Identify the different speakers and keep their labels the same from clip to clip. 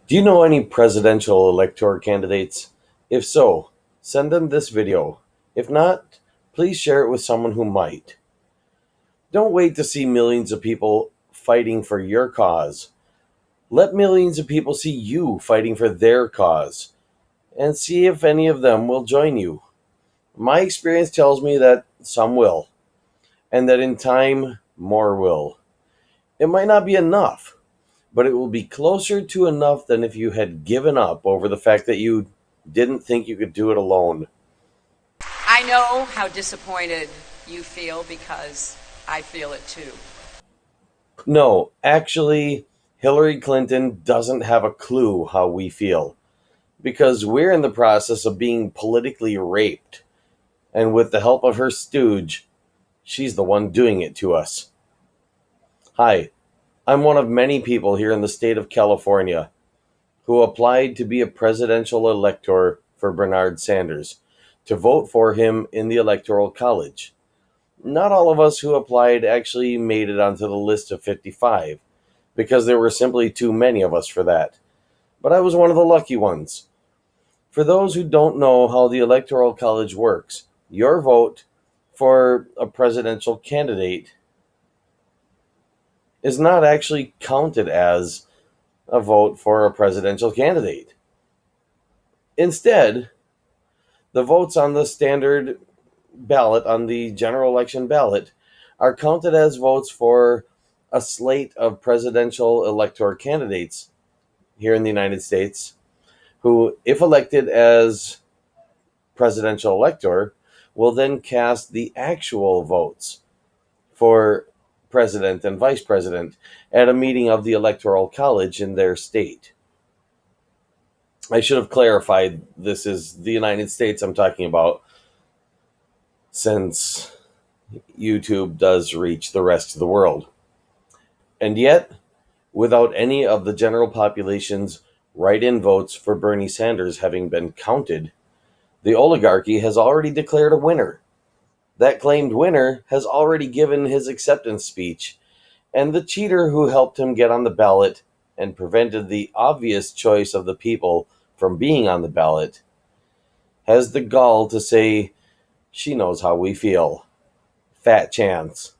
Speaker 1: Do you know any presidential elector candidates? If so, send them this video. If not, please share it with someone who might. Don't wait to see millions of people fighting for your cause. Let millions of people see you fighting for their cause and see if any of them will join you. My experience tells me that some will, and that in time, more will. It might not be enough, but it will be closer to enough than if you had given up over the fact that you didn't think you could do it alone.
Speaker 2: I know how disappointed you feel because I feel it too.
Speaker 1: No, actually, Hillary Clinton doesn't have a clue how we feel because we're in the process of being politically raped, and with the help of her stooge, she's the one doing it to us. Hi, I'm one of many people here in the state of California who applied to be a presidential elector for Bernard Sanders to vote for him in the Electoral College. Not all of us who applied actually made it onto the list of 55 because there were simply too many of us for that. But I was one of the lucky ones. For those who don't know how the Electoral College works, your vote for a presidential candidate is not actually counted as a vote for a presidential candidate. Instead, the votes on the standard ballot, on the general election ballot, are counted as votes for a slate of presidential elector candidates here in the United States who, if elected as presidential elector, will then cast the actual votes for president and vice president at a meeting of the Electoral College in their state. I should have clarified this is the United States I'm talking about, since YouTube does reach the rest of the world. And yet, without any of the general population's write in votes for Bernie Sanders having been counted, the oligarchy has already declared a winner. That claimed winner has already given his acceptance speech, and the cheater who helped him get on the ballot and prevented the obvious choice of the people from being on the ballot has the gall to say she knows how we feel. Fat chance.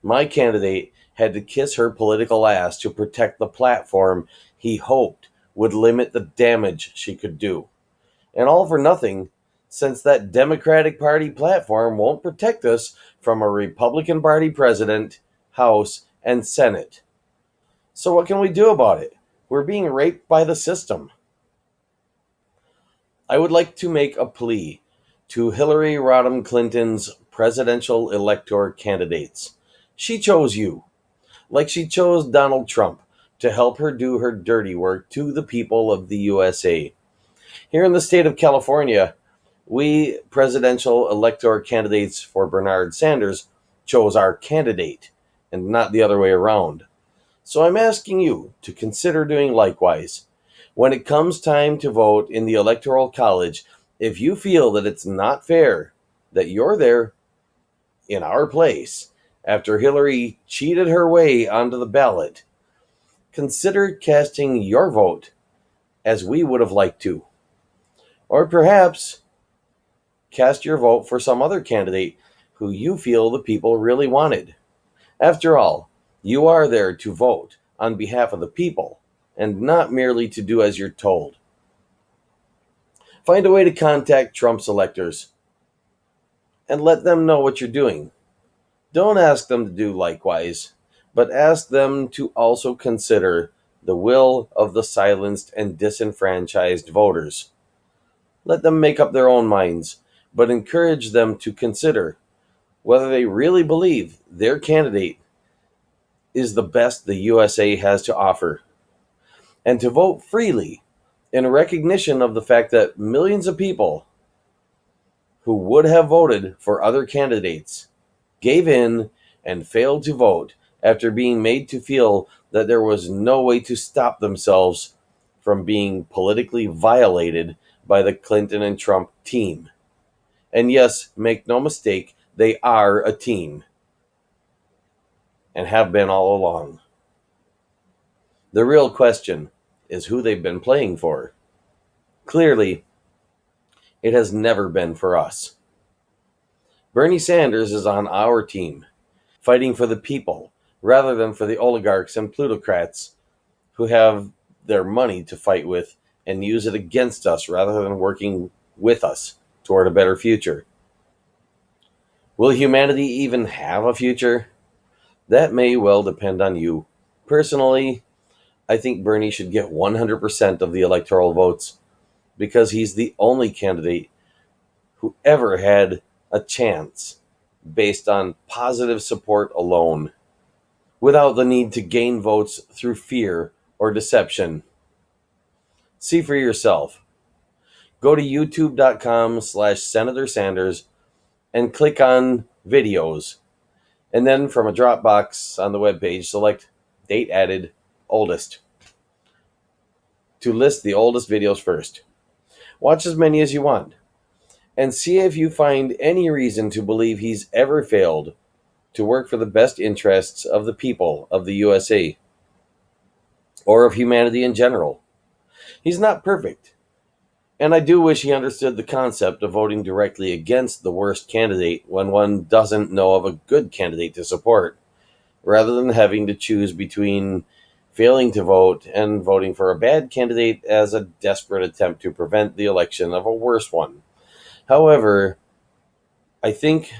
Speaker 1: My candidate had to kiss her political ass to protect the platform he hoped would limit the damage she could do. And all for nothing, since that Democratic Party platform won't protect us from a Republican Party president, House, and Senate. So, what can we do about it? We're being raped by the system. I would like to make a plea to Hillary Rodham Clinton's presidential elector candidates. She chose you, like she chose Donald Trump, to help her do her dirty work to the people of the USA. Here in the state of California, we presidential elector candidates for Bernard Sanders chose our candidate and not the other way around. So I'm asking you to consider doing likewise. When it comes time to vote in the Electoral College, if you feel that it's not fair that you're there in our place after Hillary cheated her way onto the ballot, consider casting your vote as we would have liked to. Or perhaps cast your vote for some other candidate who you feel the people really wanted. After all, you are there to vote on behalf of the people and not merely to do as you're told. Find a way to contact Trump's electors and let them know what you're doing. Don't ask them to do likewise, but ask them to also consider the will of the silenced and disenfranchised voters. Let them make up their own minds, but encourage them to consider whether they really believe their candidate is the best the USA has to offer, and to vote freely in recognition of the fact that millions of people who would have voted for other candidates gave in and failed to vote after being made to feel that there was no way to stop themselves from being politically violated by the Clinton and Trump team. And yes, make no mistake, they are a team and have been all along. The real question is who they've been playing for. Clearly, it has never been for us. Bernie Sanders is on our team, fighting for the people rather than for the oligarchs and plutocrats who have their money to fight with and use it against us rather than working with us toward a better future. Will humanity even have a future? That may well depend on you. Personally, I think Bernie should get 100% of the electoral votes because he's the only candidate who ever had a chance based on positive support alone, without the need to gain votes through fear or deception. See for yourself. Go to youtube.com/Senator Sanders and click on videos. And then from a drop box on the webpage, select date added oldest to list the oldest videos first. Watch as many as you want and see if you find any reason to believe he's ever failed to work for the best interests of the people of the USA or of humanity in general. He's not perfect, and I do wish he understood the concept of voting directly against the worst candidate when one doesn't know of a good candidate to support, rather than having to choose between failing to vote and voting for a bad candidate as a desperate attempt to prevent the election of a worse one. However, I think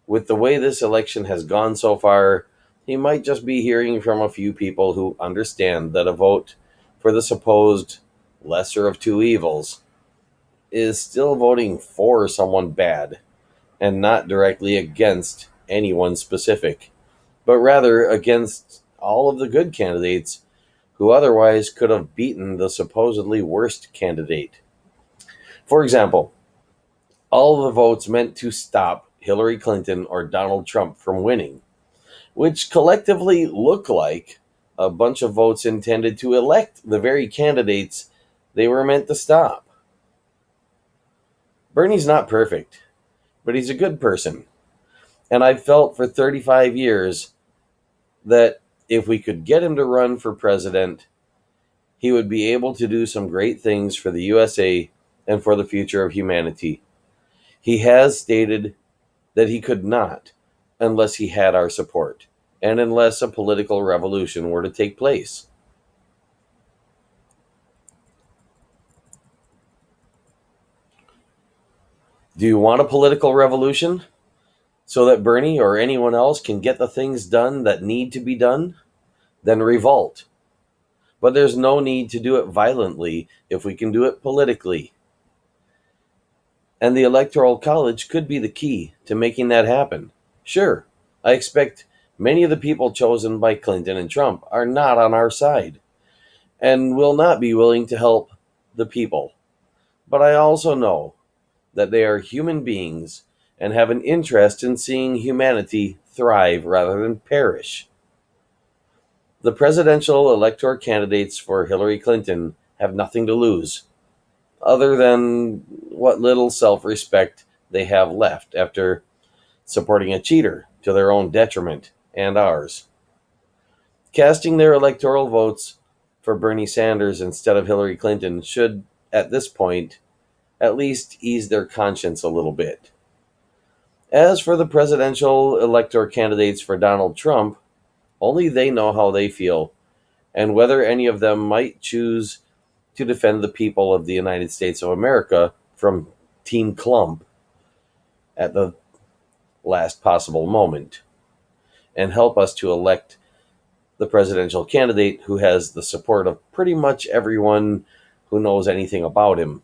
Speaker 1: with the way this election has gone so far, he might just be hearing from a few people who understand that a vote for the supposed lesser of two evils is still voting for someone bad and not directly against anyone specific, but rather against all of the good candidates who otherwise could have beaten the supposedly worst candidate. For example, all the votes meant to stop Hillary Clinton or Donald Trump from winning, which collectively look like a bunch of votes intended to elect the very candidates they were meant to stop. Bernie's not perfect, but he's a good person. And I've felt for 35 years that if we could get him to run for president, he would be able to do some great things for the USA and for the future of humanity. He has stated that he could not unless he had our support and unless a political revolution were to take place. Do you want a political revolution so that Bernie or anyone else can get the things done that need to be done? Then revolt. But there's no need to do it violently if we can do it politically. And the Electoral College could be the key to making that happen. Sure, I expect many of the people chosen by Clinton and Trump are not on our side and will not be willing to help the people. But I also know that they are human beings and have an interest in seeing humanity thrive rather than perish. The presidential elector candidates for Hillary Clinton have nothing to lose, other than what little self respect they have left after supporting a cheater to their own detriment and ours. Casting their electoral votes for Bernie Sanders instead of Hillary Clinton should, at this point, at least ease their conscience a little bit. As for the presidential elector candidates for Donald Trump, only they know how they feel and whether any of them might choose to defend the people of the United States of America from Team Clump at the last possible moment and help us to elect the presidential candidate who has the support of pretty much everyone who knows anything about him,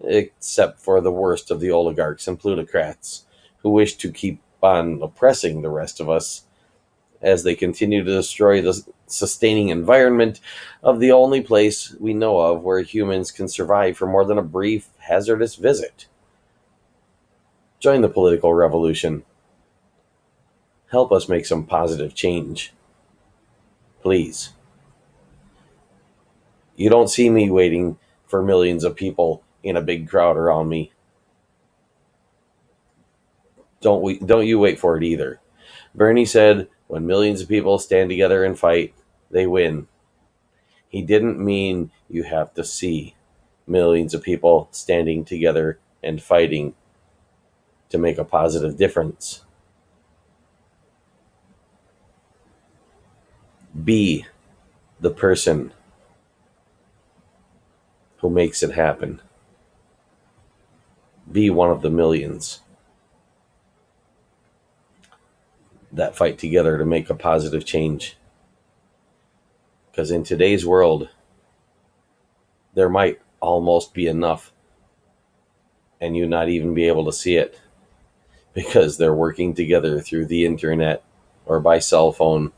Speaker 1: except for the worst of the oligarchs and plutocrats who wish to keep on oppressing the rest of us as they continue to destroy the sustaining environment of the only place we know of where humans can survive for more than a brief, hazardous visit. Join the political revolution. Help us make some positive change. Please. You don't see me waiting for millions of people in a big crowd around me. Don't you wait for it either. Bernie said, when millions of people stand together and fight, they win. He didn't mean you have to see millions of people standing together and fighting to make a positive difference. Be the person who makes it happen. Be one of the millions that fight together to make a positive change. Because in today's world, there might almost be enough and you not even be able to see it because they're working together through the internet or by cell phone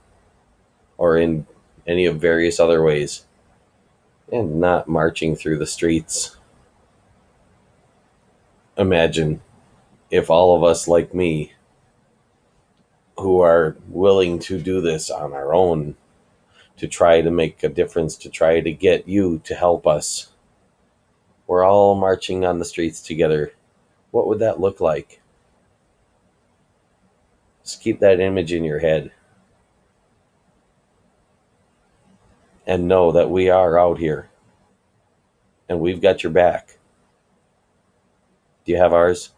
Speaker 1: or in any of various other ways and not marching through the streets. Imagine if all of us like me who are willing to do this on our own to try to make a difference, to try to get you to help us, we're all marching on the streets together. What would that look like? Just keep that image in your head and know that we are out here and we've got your back. Do you have ours?